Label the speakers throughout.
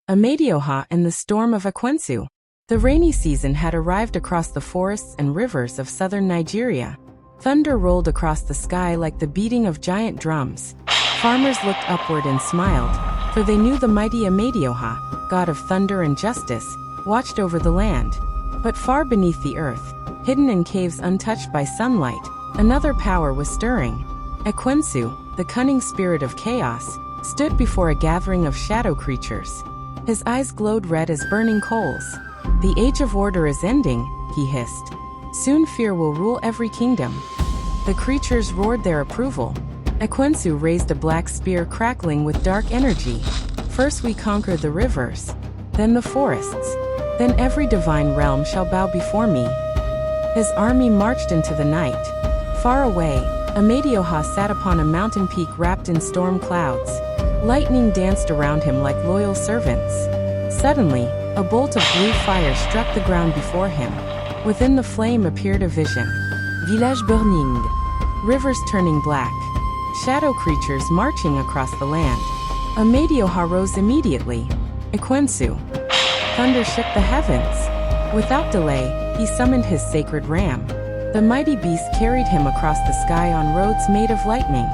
Speaker 1: Amadioha and the Storm of Ekwensu. The rainy season had arrived across the forests and rivers of southern Nigeria. Thunder rolled across the sky like the beating of giant drums. Farmers looked upward and smiled, for they knew the mighty Amadioha, god of thunder and justice, watched over the land. But far beneath the earth, hidden in caves untouched by sunlight, another power was stirring. Ekwensu, the cunning spirit of chaos, stood before a gathering of shadow creatures. His eyes glowed red as burning coals. "The age of order is ending," he hissed. "Soon fear will rule every kingdom." The creatures roared their approval. Ekwensu raised a black spear crackling with dark energy. "First we conquer the rivers, then the forests, then every divine realm shall bow before me." His army marched into the night. Far away, Amadioha sat upon a mountain peak wrapped in storm clouds. Lightning danced around him like loyal servants. Suddenly, a bolt of blue fire struck the ground before him. Within the flame appeared a vision. Village burning. Rivers turning black. Shadow creatures marching across the land. Amadioha rose immediately. Ekwensu. Thunder shook the heavens. Without delay, he summoned his sacred ram. The mighty beast carried him across the sky on roads made of lightning.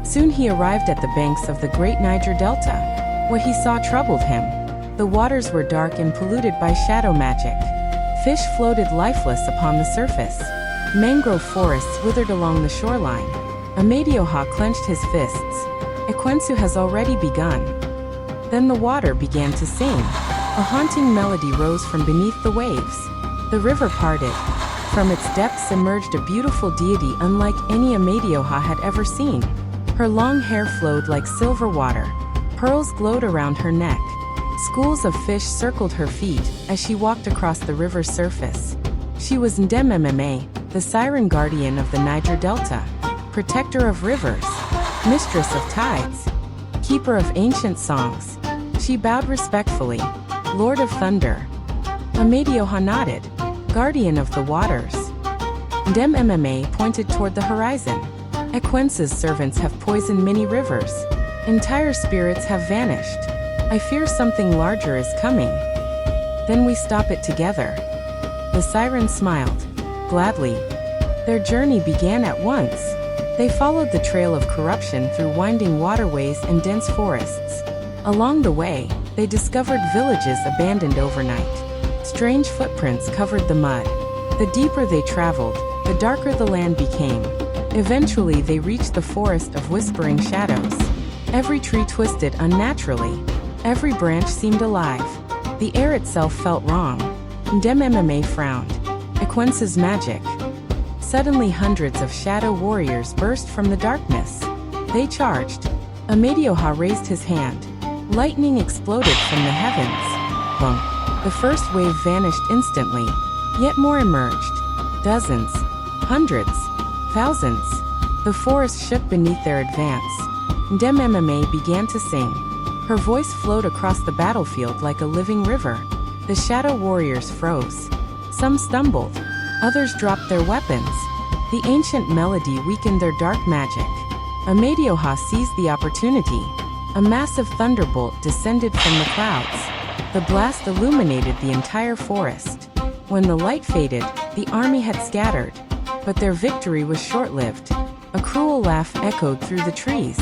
Speaker 1: Soon he arrived at the banks of the great Niger Delta. What he saw troubled him. The waters were dark and polluted by shadow magic. Fish floated lifeless upon the surface. Mangrove forests withered along the shoreline. Amadioha clenched his fists. Ekwensu has already begun. Then the water began to sing. A haunting melody rose from beneath the waves. The river parted. From its depths emerged a beautiful deity unlike any Amadioha had ever seen. Her long hair flowed like silver water. Pearls glowed around her neck. Schools of fish circled her feet as she walked across the river's surface. She was Ndem Mma, the Siren Guardian of the Niger Delta, protector of rivers, mistress of tides, keeper of ancient songs. She bowed respectfully. "Lord of Thunder." Amadioha nodded. "Guardian of the waters." Ndem Mma pointed toward the horizon. "Ekwensu's servants have poisoned many rivers. Entire spirits have vanished. I fear something larger is coming. Then we stop it together." The siren smiled. Gladly. Their journey began at once. They followed the trail of corruption through winding waterways and dense forests. Along the way, they discovered villages abandoned overnight. Strange footprints covered the mud. The deeper they traveled, the darker the land became. Eventually they reached the forest of whispering shadows. Every tree twisted unnaturally. Every branch seemed alive. The air itself felt wrong. Ndem Mma frowned. Ekwensu's magic. Suddenly hundreds of shadow warriors burst from the darkness. They charged. Amadioha raised his hand. Lightning exploded from the heavens. Bunk. The first wave vanished instantly. Yet more emerged. Dozens. Hundreds. Thousands. The forest shook beneath their advance. Ndem Mma began to sing. Her voice flowed across the battlefield like a living river. The shadow warriors froze. Some stumbled. Others dropped their weapons. The ancient melody weakened their dark magic. Amadioha seized the opportunity. A massive thunderbolt descended from the clouds. The blast illuminated the entire forest. When the light faded, the army had scattered. But their victory was short-lived. A cruel laugh echoed through the trees.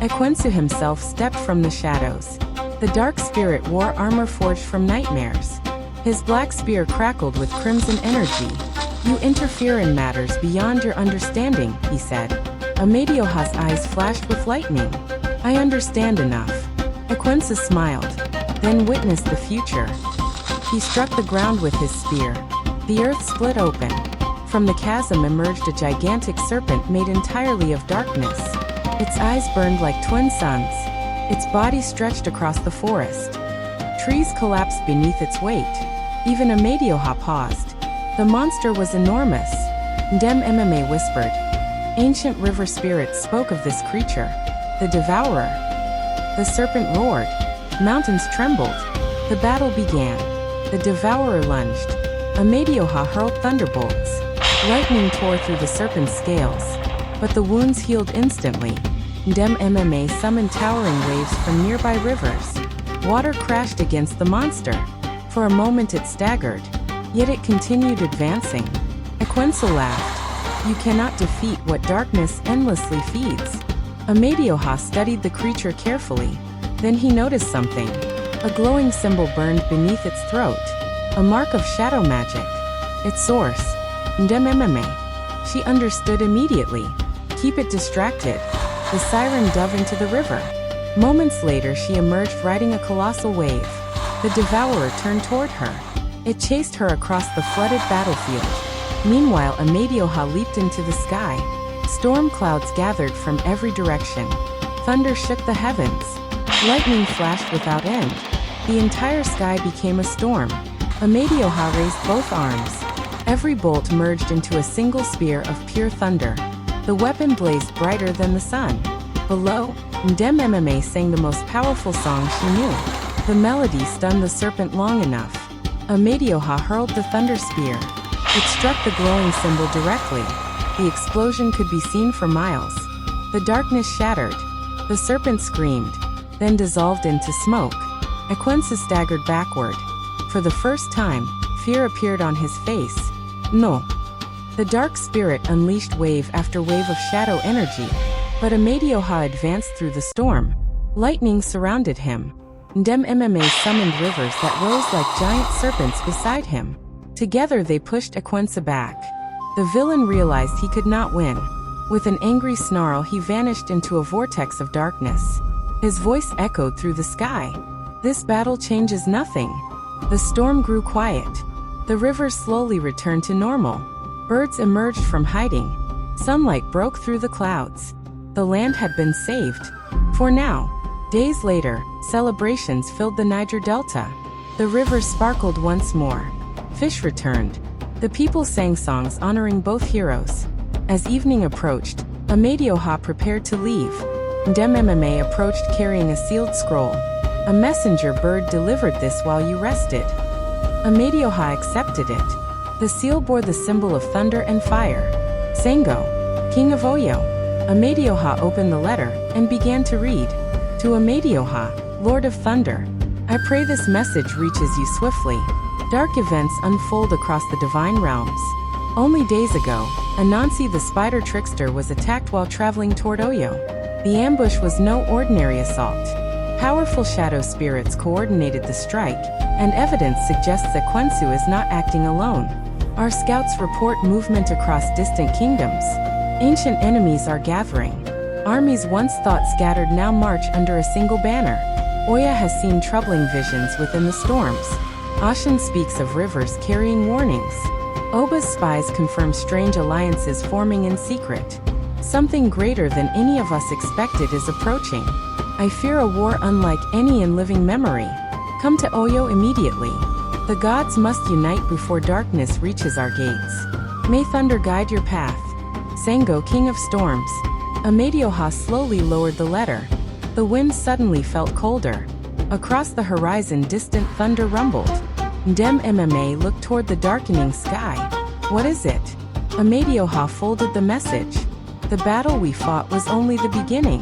Speaker 1: Ekwensu himself stepped from the shadows. The dark spirit wore armor forged from nightmares. His black spear crackled with crimson energy. "You interfere in matters beyond your understanding," he said. Amadioha's eyes flashed with lightning. "I understand enough." Ekwensu smiled, then witnessed the future. He struck the ground with his spear. The earth split open. From the chasm emerged a gigantic serpent made entirely of darkness. Its eyes burned like twin suns. Its body stretched across the forest. Trees collapsed beneath its weight. Even Amadioha paused. The monster was enormous. Ndem Mma whispered. Ancient river spirits spoke of this creature, the Devourer. The serpent roared. Mountains trembled. The battle began. The Devourer lunged. Amadioha hurled thunderbolts. Lightning tore through the serpent's scales. But the wounds healed instantly. Ndem Mma summoned towering waves from nearby rivers. Water crashed against the monster. For a moment it staggered, yet it continued advancing. Ekwensu laughed. You cannot defeat what darkness endlessly feeds. Amadioha studied the creature carefully. Then he noticed something. A glowing symbol burned beneath its throat. A mark of shadow magic. Its source. Ndem Mma. She understood immediately. Keep it distracted. The siren dove into the river. Moments later she emerged riding a colossal wave. The Devourer turned toward her. It chased her across the flooded battlefield. Meanwhile Amadioha leaped into the sky. Storm clouds gathered from every direction. Thunder shook the heavens. Lightning flashed without end. The entire sky became a storm. Amadioha raised both arms. Every bolt merged into a single spear of pure thunder. The weapon blazed brighter than the sun. Below, Ndem Mma sang the most powerful song she knew. The melody stunned the serpent long enough. Amadioha hurled the thunder spear. It struck the glowing symbol directly. The explosion could be seen for miles. The darkness shattered. The serpent screamed, then dissolved into smoke. Ekwensu staggered backward. For the first time, fear appeared on his face. No. The dark spirit unleashed wave after wave of shadow energy, but Amadioha advanced through the storm. Lightning surrounded him. Ndem Mma summoned rivers that rose like giant serpents beside him. Together they pushed Ekwensu back. The villain realized he could not win. With an angry snarl he vanished into a vortex of darkness. His voice echoed through the sky. This battle changes nothing. The storm grew quiet. The river slowly returned to normal. Birds emerged from hiding. Sunlight broke through the clouds. The land had been saved. For now. Days later, celebrations filled the Niger Delta. The river sparkled once more. Fish returned. The people sang songs honoring both heroes. As evening approached, Amadioha prepared to leave. Ndem Mma approached carrying a sealed scroll. A messenger bird delivered this while you rested. Amadioha accepted it. The seal bore the symbol of thunder and fire. Sango, King of Oyo. Amadioha opened the letter and began to read. To Amadioha, Lord of Thunder, I pray this message reaches you swiftly. Dark events unfold across the divine realms. Only days ago, Anansi the spider trickster was attacked while traveling toward Oyo. The ambush was no ordinary assault. Powerful shadow spirits coordinated the strike, and evidence suggests that Ekwensu is not acting alone. Our scouts report movement across distant kingdoms. Ancient enemies are gathering. Armies once thought scattered now march under a single banner. Oya has seen troubling visions within the storms. Ashan speaks of rivers carrying warnings. Oba's spies confirm strange alliances forming in secret. Something greater than any of us expected is approaching. I fear a war unlike any in living memory. Come to Oyo immediately. The gods must unite before darkness reaches our gates. May thunder guide your path. Sango, King of Storms. Amadioha slowly lowered the letter. The wind suddenly felt colder. Across the horizon distant thunder rumbled. Ndem Mma looked toward the darkening sky. What is it? Amadioha folded the message. The battle we fought was only the beginning.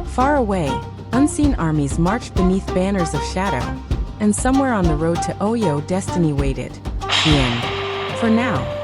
Speaker 1: Far away, unseen armies marched beneath banners of shadow. And somewhere on the road to Oyo destiny waited. The end. For now.